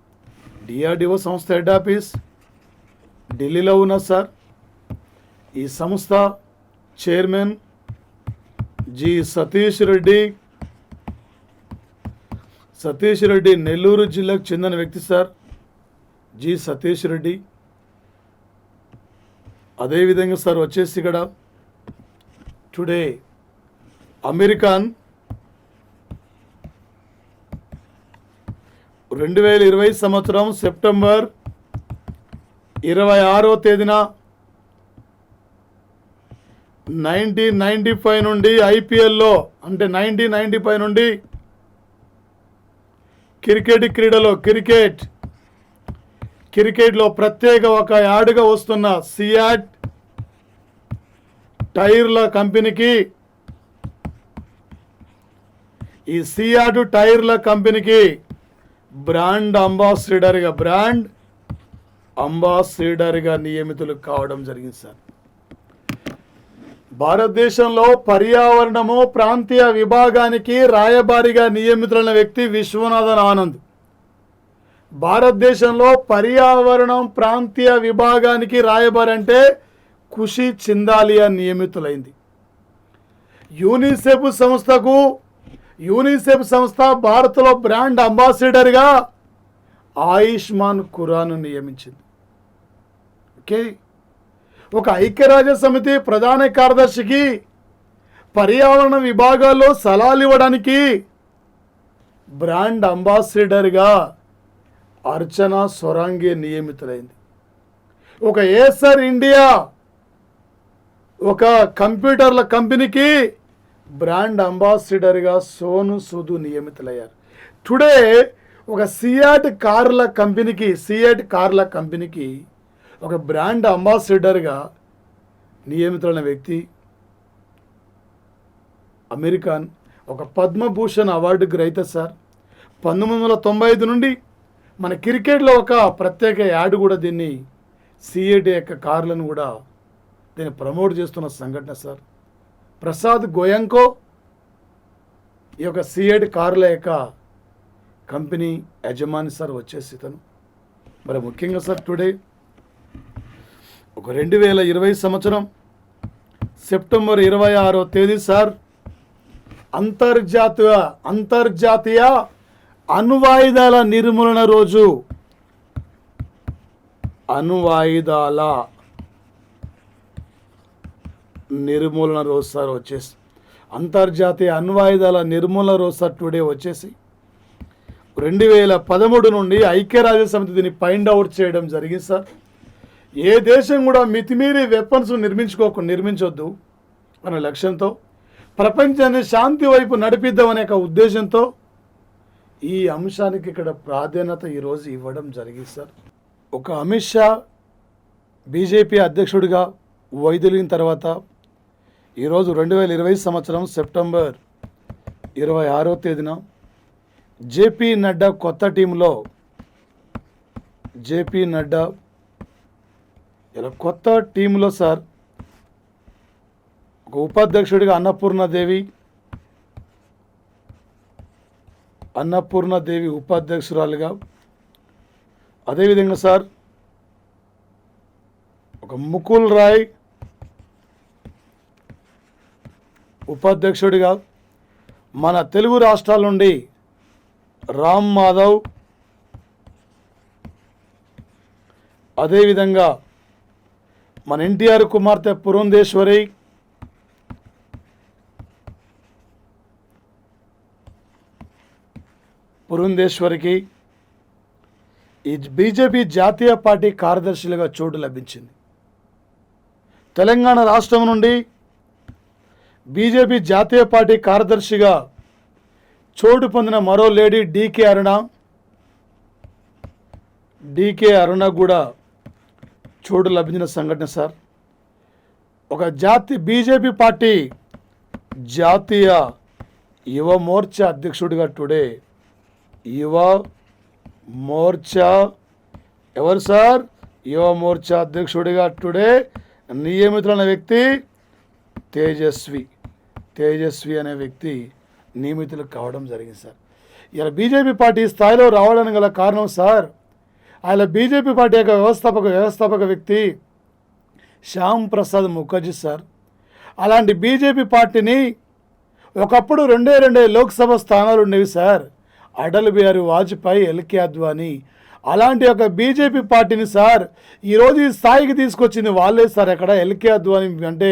డిఆర్డిఓ సంస్థ హెడ్ ఆఫీస్ ఢిల్లీలో ఉన్న సార్. ఈ సంస్థ చైర్మన్ జి సతీష్ రెడ్డి నెల్లూరు జిల్లాకు చెందిన వ్యక్తి సార్. జి సతీష్ రెడ్డి. అదేవిధంగా సార్ వచ్చేసి ఇక్కడ టుడే అమెరికన్ 2020 సంవత్సరం సెప్టెంబర్ 26వ తేదీన 1995 నుండి ఐపీఎల్లో అంటే 1995 నుండి క్రికెట్లో ప్రత్యేక ఒక యాడ్గా వస్తున్న సియాట్ టైర్ల కంపెనీకి బ్రాండ్ అంబాసిడర్గా నియమితులు కావడం జరిగింది సార్. భారతదేశంలో పర్యావరణము ప్రాంతీయ విభాగానికి రాయబారిగా నియమితులైన వ్యక్తి విశ్వనాథన్ ఆనంద్. భారతదేశంలో పర్యావరణం ప్రాంతీయ విభాగానికి రాయబారి అంటే ఖుషి చిందాలియా నియమితులైంది. యూనిసెఫ్ సంస్థ భారత్లో బ్రాండ్ అంబాసిడర్గా ఆయుష్మాన్ ఖురాను నియమించింది. ఓకే, ఒక ఐక్యరాజ్య సమితి ప్రధాన కార్యదర్శికి పర్యావరణ విభాగాల్లో సలహాలు ఇవ్వడానికి బ్రాండ్ అంబాసిడర్గా అర్చన సొరంగి నియమితులైంది. ఒక ఏసర్ ఇండియా ఒక కంప్యూటర్ల కంపెనీకి బ్రాండ్ అంబాసిడర్గా సోను సూద్ నియమితులయ్యారు. టుడే ఒక సియాట్ కార్ల కంపెనీకి ఒక బ్రాండ్ అంబాసిడర్గా నియమితులైన వ్యక్తి అమెరికన్, ఒక పద్మభూషణ్ అవార్డు గ్రహీత సార్. 1995 నుండి మన క్రికెట్లో ఒక ప్రత్యేక యాడ్ కూడా దీన్ని సిఏటి యొక్క కార్లను కూడా దీన్ని ప్రమోట్ చేస్తున్న సంఘటన సార్. ప్రసాద్ గోయంకో ఈ యొక్క సిఏటి కార్ల యొక్క కంపెనీ యజమాని సార్ వచ్చేసి తను. మరి ముఖ్యంగా సార్ టుడే ఒక 2020 సంవత్సరం సెప్టెంబర్ 26వ తేదీ సార్ అంతర్జాతీయ అణ్వాయుధాల నిర్మూలన రోజు. అణ్వాయుధాల నిర్మూలన రోజు సార్ వచ్చేసి అంతర్జాతీయ అణ్వాయుధాల నిర్మూలన రోజు సార్ టుడే వచ్చేసి 2013 నుండి ఐక్యరాజ్య సమితి దీన్ని ఫైండ్ అవుట్ చేయడం జరిగింది సార్. ఏ దేశం కూడా మితిమీరి వెపన్స్ నిర్మించొద్దు అనే లక్ష్యంతో ప్రపంచాన్ని శాంతి వైపు నడిపిద్దామనే ఒక ఉద్దేశంతో ఈ అంశానికి ఇక్కడ ప్రాధాన్యత ఈరోజు ఇవ్వడం జరిగింది సార్. ఒక అమిత్ షా బీజేపీ అధ్యక్షుడిగా వైదొలిగిన తర్వాత ఈరోజు 2020 సంవత్సరం సెప్టెంబర్ 26వ తేదీన జేపీ నడ్డా కొత్త టీంలో ఇలా కొత్త టీంలో సార్ ఒక ఉపాధ్యక్షుడిగా అన్నపూర్ణదేవి ఉపాధ్యక్షురాలుగా, అదేవిధంగా సార్ ఒక ముకుల్ రాయ్ ఉపాధ్యక్షుడిగా, మన తెలుగు రాష్ట్రాల నుండి రామ్ మాధవ్, అదేవిధంగా మన ఎన్టీఆర్ కుమార్తె పురంధేశ్వరికి ఈ బీజేపీ జాతీయ పార్టీ కార్యదర్శులుగా చోటు లభించింది. తెలంగాణ రాష్ట్రం నుండి బీజేపీ జాతీయ పార్టీ కార్యదర్శిగా చోటు పొందిన మరో లేడీ డీకే అరుణ కూడా చోటు లభించిన సంఘటన సార్. ఒక బీజేపీ పార్టీ జాతీయ యువ మోర్చా అధ్యక్షుడిగా టుడే ఎవరు సార్? యువ మోర్చా అధ్యక్షుడిగా టుడే నియమితులైన వ్యక్తి తేజస్వి అనే వ్యక్తి నియమితులు కావడం జరిగింది సార్. ఇలా బీజేపీ పార్టీ స్థాయిలో రావడానికి గల కారణం సార్, ఆయన బీజేపీ పార్టీ యొక్క వ్యవస్థాపక వ్యక్తి శ్యామ్ ప్రసాద్ ముఖర్జీ సార్. అలాంటి బీజేపీ పార్టీని ఒకప్పుడు 2 లోక్సభ స్థానాలు ఉండేవి సార్. అటల్ బిహారీ వాజ్పేయి, ఎల్కే అద్వానీ అలాంటి ఒక బీజేపీ పార్టీని సార్ ఈరోజు ఈ స్థాయికి తీసుకొచ్చింది వాళ్ళే సార్. ఎక్కడ ఎల్కే అద్వానీ అంటే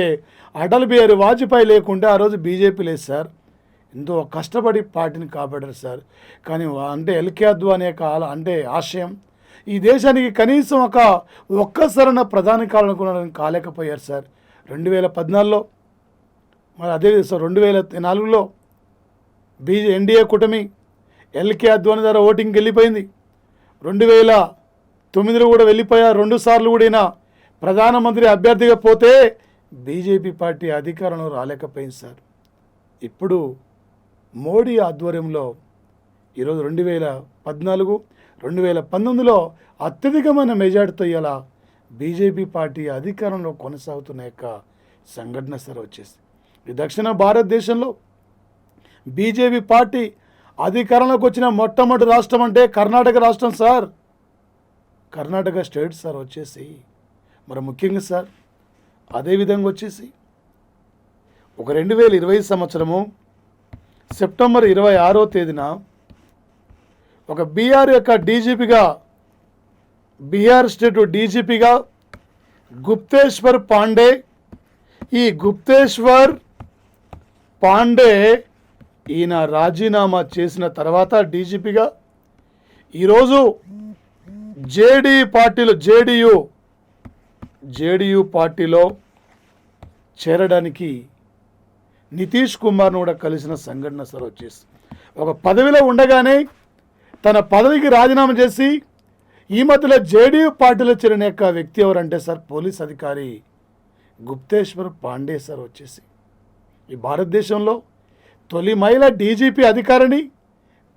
అటల్ బిహారీ వాజ్పేయి లేకుంటే ఆ రోజు బీజేపీ లేదు సార్. ఎంతో కష్టపడి పార్టీని కాపాడారు సార్. కానీ అంటే ఎల్కే అద్వానీ యొక్క అంటే ఆశయం ఈ దేశానికి కనీసం ఒక్కసారైనా ప్రధాని కావాలనుకోవడానికి కాలేకపోయారు సార్. 2014లో మరి అదే సార్ 2004లో ఎన్డీఏ కూటమి ఎల్కే అద్వానీ ద్వారా ఓటింగ్కి వెళ్ళిపోయింది. 2009లో కూడా వెళ్ళిపోయారు. 2 సార్లు కూడా ఈయన ప్రధానమంత్రి అభ్యర్థిగా పోతే బీజేపీ పార్టీ అధికారంలో రాలేకపోయింది సార్. ఇప్పుడు మోడీ ఆధ్వర్యంలో ఈరోజు 2014, 2019లో అత్యధికమైన మెజార్టీతో ఇలా బీజేపీ పార్టీ అధికారంలో కొనసాగుతున్న యొక్క సంఘటన సార్ వచ్చేసి ఈ దక్షిణ భారతదేశంలో బీజేపీ పార్టీ అధికారంలోకి వచ్చిన మొట్టమొదటి రాష్ట్రం అంటే కర్ణాటక రాష్ట్రం సార్. కర్ణాటక స్టేట్ సార్ వచ్చేసి మరి ముఖ్యంగా సార్ అదేవిధంగా వచ్చేసి ఒక 2020 సంవత్సరము సెప్టెంబర్ 26వ తేదీన ఒక బీహార్ స్టేట్ డీజీపీగా గుప్తేశ్వర్ పాండే, ఈ గుప్తేశ్వర్ పాండే ఈయన రాజీనామా చేసిన తర్వాత డీజీపీగా ఈరోజు జేడీయూ పార్టీలో చేరడానికి నితీష్ కుమార్ను కూడా కలిసిన సంఘటన సార్ వచ్చేసి ఒక పదవిలో ఉండగానే తన పదవికి రాజీనామా చేసి ఈ మధ్యలో జేడీయూ పార్టీలో చేరిన యొక్క వ్యక్తి ఎవరంటే సార్ పోలీస్ అధికారి గుప్తేశ్వర్ పాండే సార్ వచ్చేసి ఈ భారతదేశంలో తొలి మహిళ డీజీపీ అధికారిని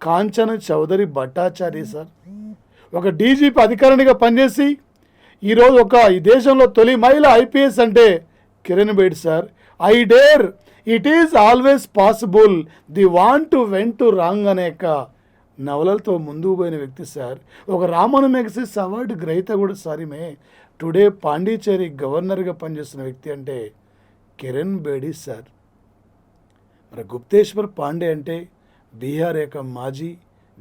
కాంచన చౌదరి భట్టాచార్య సార్. ఒక డీజీపీ అధికారినిగా పనిచేసి ఈరోజు ఈ దేశంలో తొలి మహిళ ఐపీఎస్ అంటే Kiran Bedi sir. I dare, it is always possible, the want to went to wrong అనే నవలలతో ముందుకు పోయిన వ్యక్తి సార్. ఒక రామన్ మెగసెస్ అవార్డు గ్రహీత కూడా సార్. ఈమె టుడే పాండిచేరి గవర్నర్గా పనిచేస్తున్న వ్యక్తి అంటే కిరణ్ బేడి సార్. మరి గుప్తేశ్వర్ పాండే అంటే బీహార్ యొక్క మాజీ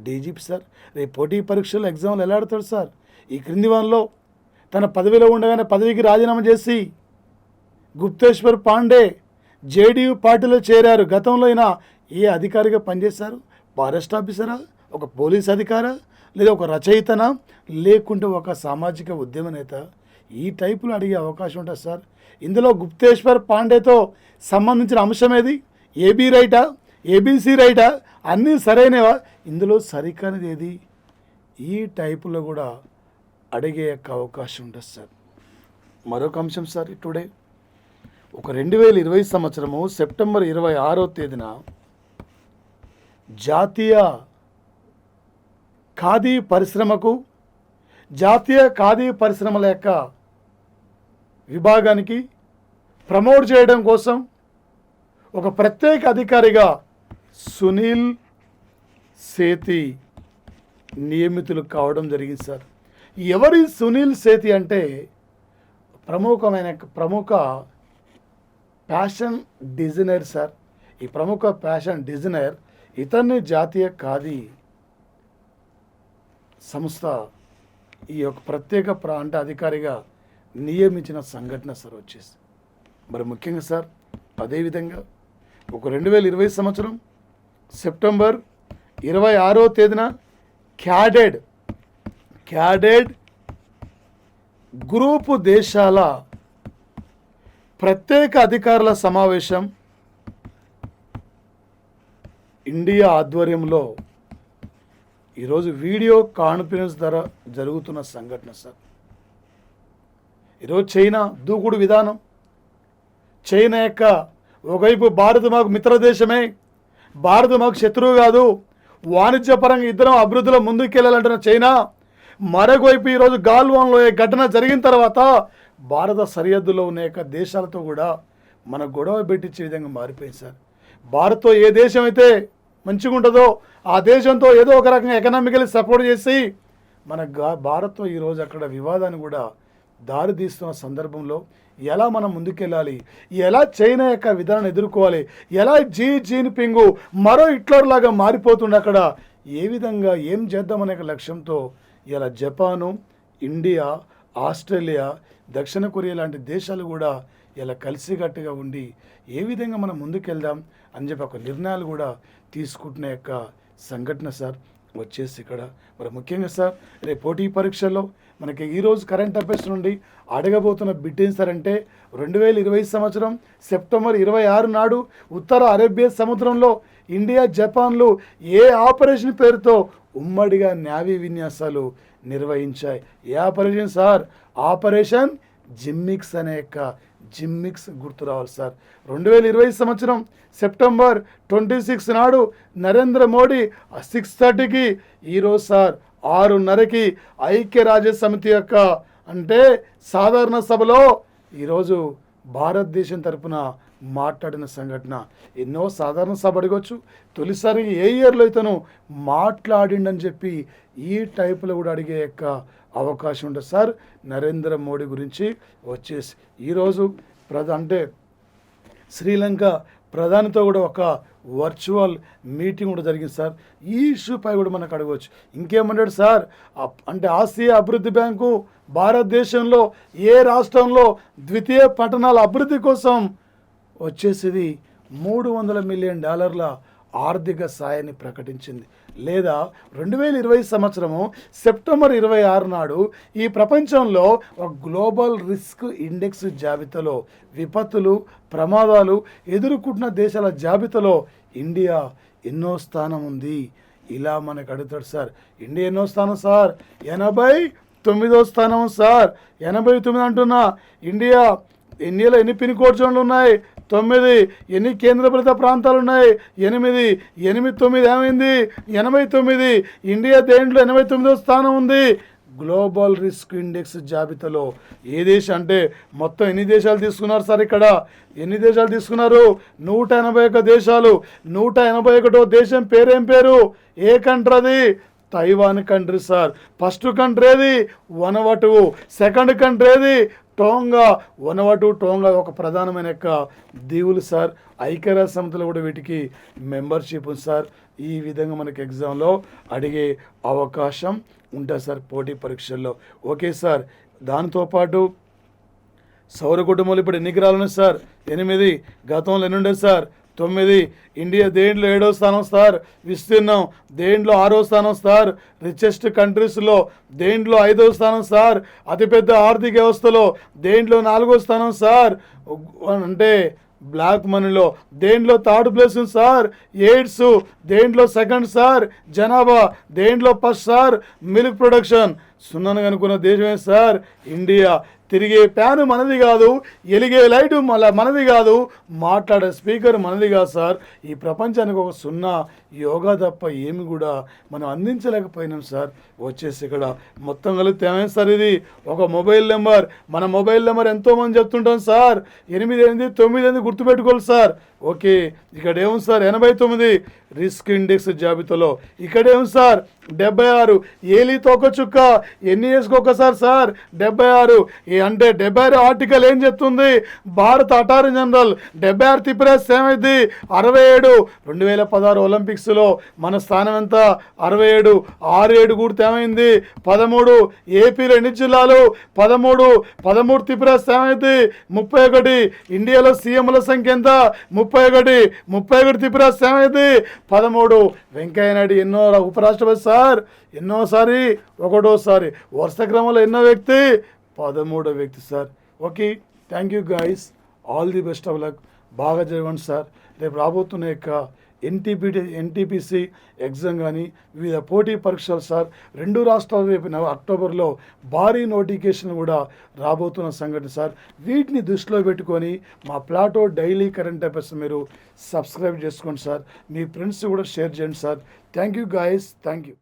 డీజీపీ సార్. రేపు పోటీ పరీక్షల్లో ఎగ్జామ్లు ఎలా ఆడతాడు సార్? ఈ క్రింది వానలో తన పదవిలో ఉండగానే పదవికి రాజీనామా చేసి గుప్తేశ్వర్ పాండే జేడీయూ పార్టీలో చేరారు. గతంలో అయినా ఏ అధికారిగా పనిచేశారు? ఫారెస్ట్ ఆఫీసరా, ఒక పోలీస్ అధికారా, లేదా ఒక రచయితనా, లేకుంటే ఒక సామాజిక ఉద్యమ నేత? ఈ టైపులో అడిగే అవకాశం ఉంటుంది సార్. ఇందులో గుప్తేశ్వర్ పాండేతో సంబంధించిన అంశం ఏది? ఏబీ రైటా, ఏబీసీ రైటా, అన్నీ సరైనవా? ఇందులో సరికానిది ఏది? ఈ టైపులో కూడా అడిగే యొక్క అవకాశం ఉంటుంది సార్. మరొక అంశం సార్, టుడే ఒక 2020 సంవత్సరము సెప్టెంబర్ 26వ తేదీన జాతీయ ఖాదీ పరిశ్రమకు, జాతీయ ఖాదీ పరిశ్రమల యొక్క విభాగానికి ప్రమోట్ చేయడం కోసం ఒక ప్రత్యేక అధికారిగా సునీల్ సేతి నియమితులు కావడం జరిగింది సార్. ఎవరి సునీల్ సేతి అంటే ప్రముఖ ఫ్యాషన్ డిజైనర్ సార్. ఈ ప్రముఖ ఫ్యాషన్ డిజైనర్ ఇతన్ని జాతీయ ఖాదీ సంస్థ ఈ యొక్క ప్రత్యేక అంటే అధికారిగా నియమించిన సంఘటన సార్ వచ్చేసి. మరి ముఖ్యంగా సార్ అదేవిధంగా ఒక 2020 సంవత్సరం సెప్టెంబర్ 26వ తేదీన క్యాడెడ్ గ్రూపు దేశాల ప్రత్యేక అధికారుల సమావేశం ఇండియా ఆధ్వర్యంలో ఈరోజు వీడియో కాన్ఫరెన్స్ ద్వారా జరుగుతున్న సంఘటన సార్. ఈరోజు చైనా దూకుడు విధానం, చైనా యొక్క ఒకవైపు భారత్ మాకు మిత్రదేశమే, భారత్ మాకు శత్రువు కాదు, వాణిజ్యపరంగా ఇద్దరం అభివృద్ధిలో ముందుకెళ్ళాలంటున్న చైనా, మరొకవైపు ఈరోజు గాల్వాన్లో ఏ ఘటన జరిగిన తర్వాత భారత సరిహద్దులో ఉన్న యొక్క దేశాలతో కూడా మన గొడవ పెట్టించే విధంగా మారిపోయింది సార్. భారత్తో ఏ దేశం అయితే మంచిగా ఉంటుందో ఆ దేశంతో ఏదో ఒక రకంగా ఎకనామికలీ సపోర్ట్ చేసి మన భారత్తో ఈరోజు అక్కడ వివాదాన్ని కూడా దారి తీస్తున్న సందర్భంలో ఎలా మనం ముందుకెళ్ళాలి, ఎలా చైనా యొక్క విధానాన్ని ఎదుర్కోవాలి, ఎలా జిన్పింగ్ మరో హిట్లర్ లాగా మారిపోతుండే అక్కడ ఏ విధంగా ఏం చేద్దామనే లక్ష్యంతో ఇలా జపాను, ఇండియా, ఆస్ట్రేలియా, దక్షిణ కొరియా లాంటి దేశాలు కూడా ఇలా కలిసికట్టుగా ఉండి ఏ విధంగా మనం ముందుకెళ్దాం అని చెప్పి ఒక నిర్ణయాలు కూడా తీసుకుంటున్న యొక్క సంఘటన సార్ వచ్చేసి ఇక్కడ. మరి ముఖ్యంగా సార్ రేపు పోటీ పరీక్షల్లో మనకి ఈరోజు కరెంట్ అఫైర్స్ నుండి అడగబోతున్న బిట్ ఏం సార్ అంటే 2020 సంవత్సరం సెప్టెంబర్ 26 నాడు ఉత్తర అరేబియా సముద్రంలో ఇండియా, జపాన్లు ఏ ఆపరేషన్ పేరుతో ఉమ్మడిగా నేవీ విన్యాసాలు నిర్వహించాయి? ఏ ఆపరేషన్ సార్? ఆపరేషన్ జిమ్మిక్స్ అనే యొక్క జిమ్మిక్స్ గుర్తు రావాలి సార్. 2020 సంవత్సరం సెప్టెంబర్ 26 నాడు నరేంద్ర మోడీ 6:30కి ఈరోజు సార్ 6:30కి ఐక్యరాజ్య సమితి యొక్క అంటే సాధారణ సభలో ఈరోజు భారతదేశం తరపున మాట్లాడిన సంఘటన. ఎన్నో సాధారణ సభ అడగవచ్చు, తొలిసారి ఏ ఇయర్లో ఇతను మాట్లాడిండని చెప్పి ఈ టైపులో కూడా అడిగే యొక్క అవకాశం ఉంటుంది సార్. నరేంద్ర మోడీ గురించి వచ్చేసి ఈరోజు అంటే శ్రీలంక ప్రధానితో కూడా ఒక వర్చువల్ మీటింగ్ కూడా జరిగింది సార్. ఈ ఇష్యూపై కూడా మనకు అడగవచ్చు. ఇంకేమన్నాడు సార్ అంటే ఆసియా అభివృద్ధి బ్యాంకు భారతదేశంలో ఏ రాష్ట్రంలో ద్వితీయ పట్టణాల అభివృద్ధి కోసం వచ్చేసి $300 మిలియన్ ఆర్థిక సాయాన్ని ప్రకటించింది. లేదా 2020 సంవత్సరము సెప్టెంబర్ 26 నాడు ఈ ప్రపంచంలో ఒక గ్లోబల్ రిస్క్ ఇండెక్స్ జాబితాలో విపత్తులు, ప్రమాదాలు ఎదుర్కొంటున్న దేశాల జాబితాలో ఇండియా ఎన్నో స్థానం ఉంది. ఇలా మనకు అడుగుతాడు సార్. ఇండియా ఎన్నో స్థానం సార్? 89వ స్థానం సార్. 89 అంటున్నా. ఇండియాలో ఎన్ని పిన్ కోడ్ జోన్లు ఉన్నాయి? 9. ఎన్ని కేంద్రపాలిత ప్రాంతాలు ఉన్నాయి? 8. 8, 9 ఏమైంది? 89. ఇండియా దేంట్లో 89వ స్థానం ఉంది. గ్లోబల్ రిస్క్ ఇండెక్స్ జాబితాలో ఏ దేశం అంటే మొత్తం ఎన్ని దేశాలు తీసుకున్నారు సార్? ఇక్కడ ఎన్ని దేశాలు తీసుకున్నారు? 181 దేశాలు. 181వ దేశం పేరేం పేరు? ఏ కంట్రీ అది? Taiwan country sir. First country ఏది? వనవటు. సెకండ్ కంట్రీ ఏది? టోంగా. వనవటు టోంగా ఒక ప్రధానమైన యొక్క దీవులు సార్. ఐక్యరాజ్య సమితిలో కూడా వీటికి మెంబర్షిప్ ఉంది సార్. ఈ విధంగా మనకి ఎగ్జామ్లో అడిగే అవకాశం ఉంటుంది సార్ పోటీ పరీక్షల్లో. Okay sir. దాంతోపాటు సౌర కుటుంబంలో ఇప్పుడు ఎన్ని గ్రహాలు ఉన్నాయి సార్? 8. గతంలో ఎన్ని ఉండేది సార్? 9. ఇండియా దేంట్లో 7వ స్థానం సార్? విస్తీర్ణం దేంట్లో 6వ స్థానం సార్? రిచెస్ట్ కంట్రీస్లో దేంట్లో 5వ స్థానం సార్? అతిపెద్ద ఆర్థిక వ్యవస్థలో దేంట్లో 4వ స్థానం సార్? అంటే బ్లాక్ మనీలో దేంట్లో 3rd ప్లేస్ ఉంది సార్? ఎయిడ్స్ దేంట్లో 2nd సార్? జనాభా దేంట్లో 1st సార్? మిల్క్ ప్రొడక్షన్ సున్నాను కనుక్కున్న దేశమే సార్ ఇండియా. తిరిగే ఫ్యాను మనది కాదు, ఎలిగే లైటు మనది కాదు, మాట్లాడే స్పీకర్ మనది కాదు సార్. ఈ ప్రపంచానికి ఒక సున్నా యోగా తప్ప ఏమి కూడా మనం అందించలేకపోయినాం సార్. వచ్చేసి ఇక్కడ మొత్తం కలిపితే ఏమైంది సార్? ఇది ఒక మొబైల్ నెంబర్. మన మొబైల్ నెంబర్ ఎంతోమంది చెప్తుంటాం సార్. 8898 గుర్తుపెట్టుకోవాలి సార్. ఓకే. ఇక్కడ ఏముంది సార్? 89 రిస్క్ ఇండెక్స్ జాబితాలో. ఇక్కడేముంది సార్? 76. ఏలి తోక చుక్క ఎన్ని వేసుకోకసారి సార్? 76. అంటే 76 ఆర్టికల్ ఏం చెప్తుంది? భారత అటార్నీ జనరల్ 76 తిప్పిరేస్తే ఏమైంది? 67. 2016 ఒలింపిక్స్లో మన స్థానం ఎంత? 67. 67 కూడితే ఏమైంది? 13. ఏపీలో ఎన్ని జిల్లాలు? 13. 13 తిప్పిరేస్తే ఏమైంది? 31. ఇండియాలో సీఎంల సంఖ్య ఎంత? 31. 31 తిప్పిరేస్తే ఏమైంది? 13. వెంకయ్య నాయుడు ఎన్నో ఉపరాష్ట్రపతి సార్? ఎన్నోసారి? ఒకటోసారి. వరుస క్రమంలో ఎన్నో వ్యక్తి? 13వ వ్యక్తి sir. Okay. Thank you guys. All the best of luck. బాగా చదవండి సార్. రేపు రాబోతున్న యొక్క ఎన్టీపీసీ ఎగ్జామ్ కానీ వివిధ పోటీ పరీక్షలు సార్ 2 రాష్ట్రాలు రేపు అక్టోబర్లో భారీ నోటిఫికేషన్ కూడా రాబోతున్న సంఘటన సార్. వీటిని దృష్టిలో పెట్టుకొని మా ప్లాటో డైలీ కరెంట్ అఫైర్స్ మీరు సబ్స్క్రైబ్ చేసుకోండి సార్. మీ ఫ్రెండ్స్ కూడా షేర్ చేయండి sir. Thank you guys. Thank you.